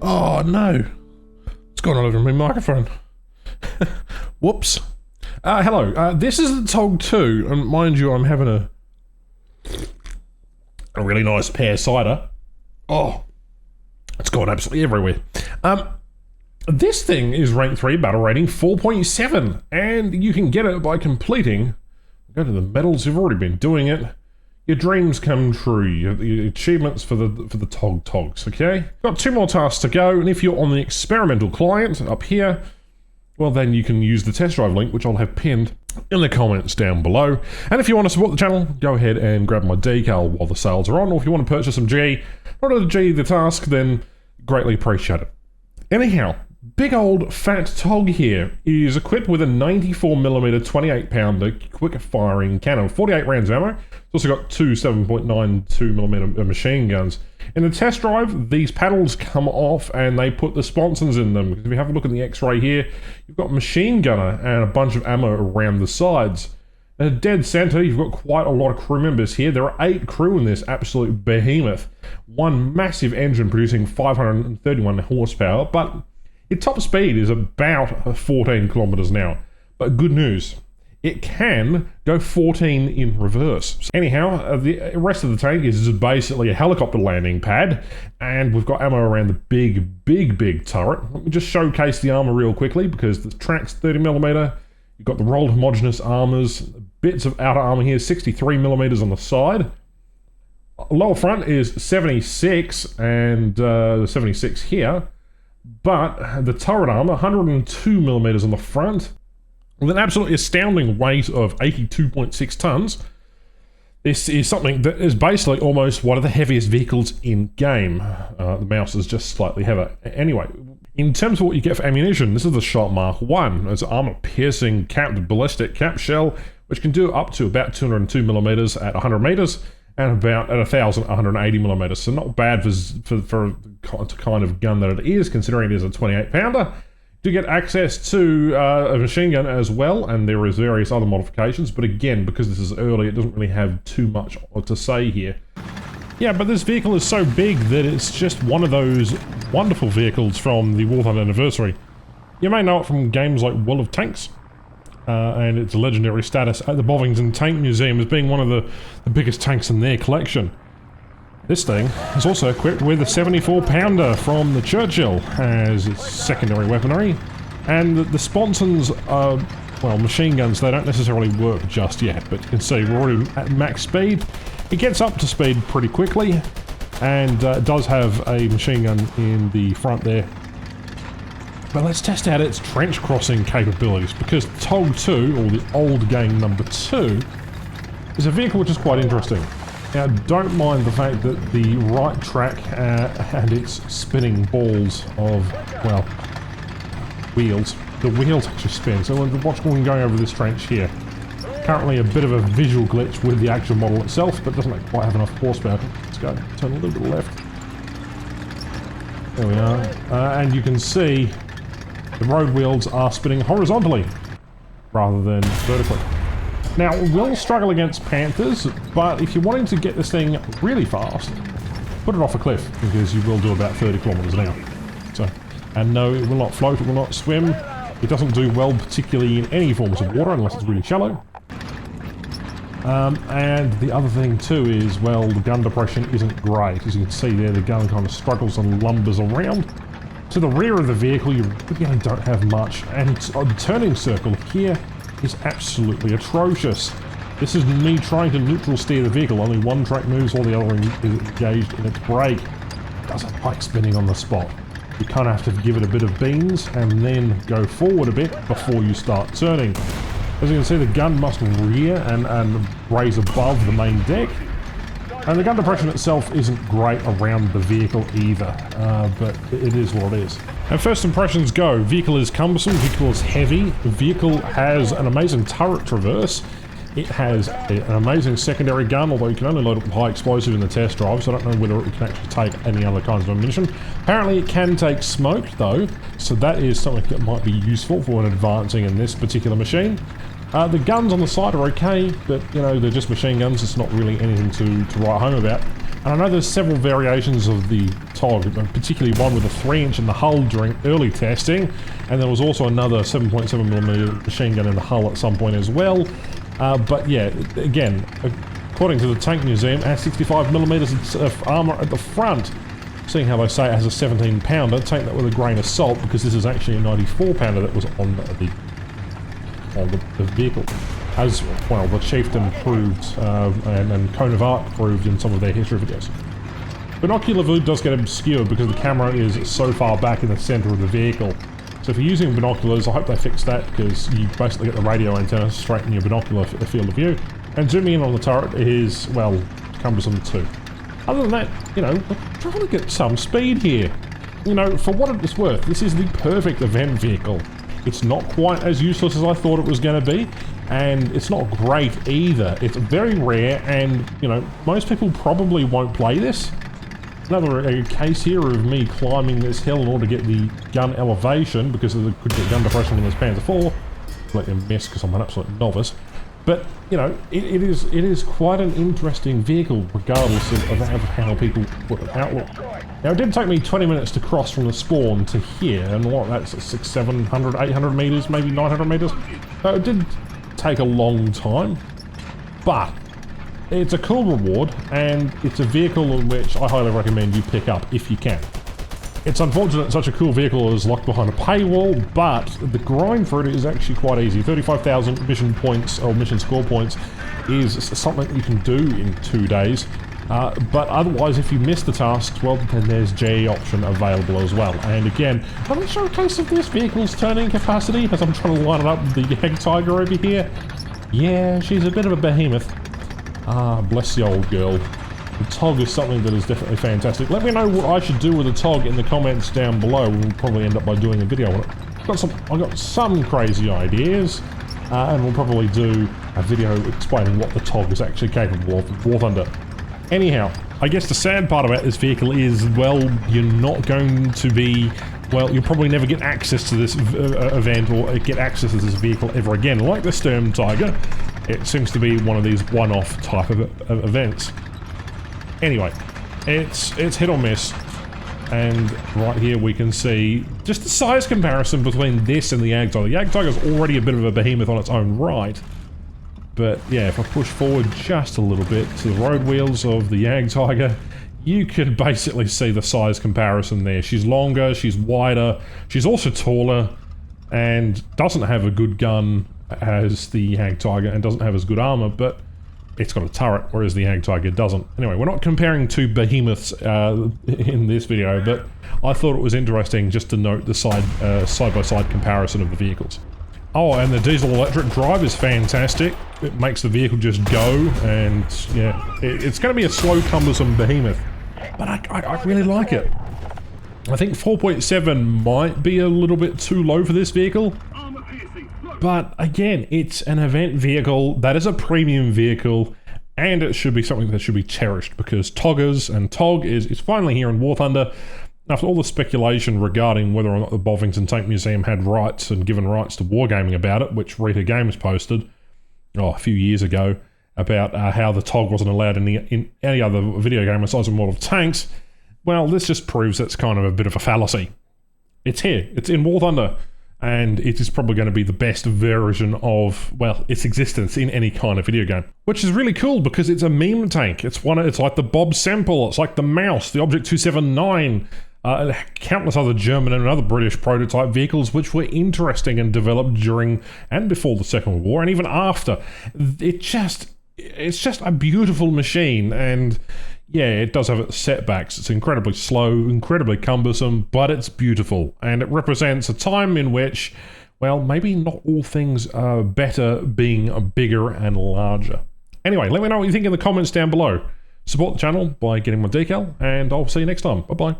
Oh no, it's gone all over my microphone. Whoops. Hello, this is the Tog 2, and mind you, I'm having a really nice pear cider. Oh, it's gone absolutely everywhere. This thing is rank 3, battle rating 4.7, and you can get it by completing, go to the medals, you've already been doing it, your dreams come true, your achievements for the Togs, okay? Got 2 more tasks to go, and if you're on the experimental client up here, well then you can use the test drive link, which I'll have pinned in the comments down below. And if you want to support the channel, go ahead and grab my decal while the sales are on, or if you want to purchase some G, not to G the task, then greatly appreciate it. Anyhow, big old fat Tog here is equipped with a 94mm 28 pounder quick firing cannon, 48 rounds of ammo. It's also got 2 7.92mm machine guns. In the test drive, these paddles come off and they put the sponsons in them. If you have a look at the X-ray here, you've got machine gunner and a bunch of ammo around the sides. In dead center, you've got quite a lot of crew members here. There are 8 crew in this absolute behemoth. One massive engine producing 531 horsepower, but its top speed is about 14 kilometers an hour. But good news, it can go 14 in reverse. So anyhow, the rest of the tank is basically a helicopter landing pad, and we've got ammo around the big turret. Let me just showcase the armor real quickly, because the track's 30mm. You've got the rolled homogeneous armors, bits of outer armor here, 63mm on the side. Lower front is 76 and 76 here, but the turret armor, 102mm on the front, with an absolutely astounding weight of 82.6 tons. This is something that is basically almost one of the heaviest vehicles in game. The mouse is just slightly heavier. Anyway, in terms of what you get for ammunition, this is the Sharp Mark 1. It's an armor-piercing capped ballistic cap shell, which can do up to about 202mm at 100 meters, and about at 1,180mm. So not bad for the kind of gun that it is, considering it is a 28 pounder. You get access to a machine gun as well, and there is various other modifications, but again, because this is early, it doesn't really have too much to say here. Yeah, but this vehicle is so big that it's just one of those wonderful vehicles from the War Thunder Anniversary. You may know it from games like World of Tanks, and its legendary status at the Bovington Tank Museum as being one of the biggest tanks in their collection. This thing is also equipped with a 74 pounder from the Churchill as its secondary weaponry, and the sponsons are, well, machine guns. They don't necessarily work just yet, but you can see we're already at max speed. It gets up to speed pretty quickly, and it does have a machine gun in the front there. But let's test out its trench crossing capabilities, because Tog 2, or the old gang number 2, is a vehicle which is quite interesting. Now, don't mind the fact that the right track and its spinning balls of, well, wheels. The wheels actually spin, so watch when going over this trench here. Currently a bit of a visual glitch with the actual model itself, but doesn't quite have enough horsepower. Let's go, turn a little bit left. There we are. And you can see the road wheels are spinning horizontally rather than vertically. Now, we'll struggle against Panthers, but if you're wanting to get this thing really fast, put it off a cliff, because you will do about 30 kilometers an hour. So, and no, it will not float, it will not swim. It doesn't do well, particularly in any forms of water, unless it's really shallow. And the other thing too is, well, the gun depression isn't great. As you can see there, the gun kind of struggles and lumbers around. To the rear of the vehicle, you really don't have much, and the turning circle here is absolutely atrocious. This is me trying to neutral steer the vehicle. Only one track moves while the other is engaged in its brake. It doesn't like spinning on the spot. You kind of have to give it a bit of beans and then go forward a bit before you start turning. As you can see, the gun must rear and raise above the main deck. And the gun depression itself isn't great around the vehicle either, but it is what it is. And first impressions go. Vehicle is cumbersome, vehicle is heavy, the vehicle has an amazing turret traverse. It has an amazing secondary gun, although you can only load up with high explosive in the test drive, so I don't know whether it can actually take any other kinds of ammunition. Apparently it can take smoke though, so that is something that might be useful for when advancing in this particular machine. The guns on the side are okay, but you know, they're just machine guns, it's not really anything to write home about. And I know there's several variations of the TOG, particularly one with a 3-inch in the hull during early testing, and there was also another 7.7mm machine gun in the hull at some point as well. But yeah, again, according to the Tank Museum, it has 65mm of armour at the front. Seeing how they say it has a 17-pounder, take that with a grain of salt, because this is actually a 94-pounder that was on the vehicle. As well, the Chieftain proved, and Cone of Arc proved in some of their history videos. Binocular view does get obscured because the camera is so far back in the centre of the vehicle. So if you're using binoculars, I hope they fix that, because you basically get the radio antenna straight in your binocular field of view. And zooming in on the turret is, well, cumbersome too. Other than that, you know, we're trying to get some speed here. You know, for what it's worth, this is the perfect event vehicle. It's not quite as useless as I thought it was going to be, and it's not great either. It's very rare, and, you know, most people probably won't play this. Another case here of me climbing this hill in order to get the gun elevation, because of the could get gun depression in this Panzer IV. Let them miss because I'm an absolute novice. But, you know, it is quite an interesting vehicle, regardless of how people put it outlook. Now, it did take me 20 minutes to cross from the spawn to here, and what, that's 600, 700, 800 metres, maybe 900 metres? So it did take a long time, but it's a cool reward, and it's a vehicle in which I highly recommend you pick up if you can. It's unfortunate such a cool vehicle is locked behind a paywall, but the grind for it is actually quite easy. 35,000 mission points, or mission score points, is something you can do in 2 days. But otherwise, if you miss the tasks, well, then there's J option available as well. And again, I'm going to show a case of this vehicle's turning capacity, as I'm trying to line it up with the Jagdtiger over here. Yeah, she's a bit of a behemoth. Ah, bless the old girl. The TOG is something that is definitely fantastic. Let me know what I should do with the TOG in the comments down below. We'll probably end up by doing a video on it. I've got some crazy ideas, and we'll probably do a video explaining what the TOG is actually capable of in War Thunder. Anyhow, I guess the sad part about this vehicle is, well, you're not going to be... Well, you'll probably never get access to this event or get access to this vehicle ever again. Like the Sturmtiger, it seems to be one of these one-off type of events. Anyway, it's hit or miss, and right here we can see just the size comparison between this and the Jagdtiger. The Jagdtiger is already a bit of a behemoth on its own right, but yeah, if I push forward just a little bit to the road wheels of the Jagdtiger, you can basically see the size comparison there. She's longer, she's wider, she's also taller, and doesn't have a good gun as the Jagdtiger, and doesn't have as good armor, but it's got a turret, whereas the Jagdtiger doesn't. Anyway, we're not comparing two behemoths in this video, but I thought it was interesting just to note the side-by-side comparison of the vehicles. Oh, and the diesel-electric drive is fantastic. It makes the vehicle just go, and yeah, it's going to be a slow, cumbersome behemoth, but I really like it. I think 4.7 might be a little bit too low for this vehicle. But again, it's an event vehicle, that is a premium vehicle, and it should be something that should be cherished, because Toggers and TOG is finally here in War Thunder. After all the speculation regarding whether or not the Bovington Tank Museum had rights and given rights to wargaming about it, which Rita Games posted a few years ago, about how the TOG wasn't allowed in any other video game besides World of Tanks, well, this just proves that's kind of a bit of a fallacy. It's here, it's in War Thunder. And it is probably going to be the best version of, well, its existence in any kind of video game. Which is really cool because it's a meme tank. It's like the Bob Semple, it's like the Mouse, the Object 279, countless other German and other British prototype vehicles which were interesting and developed during and before the Second World War, and even after. It's just a beautiful machine, and yeah, it does have its setbacks. It's incredibly slow, incredibly cumbersome, but it's beautiful. And it represents a time in which, well, maybe not all things are better being bigger and larger. Anyway, let me know what you think in the comments down below. Support the channel by getting my decal, and I'll see you next time. Bye-bye.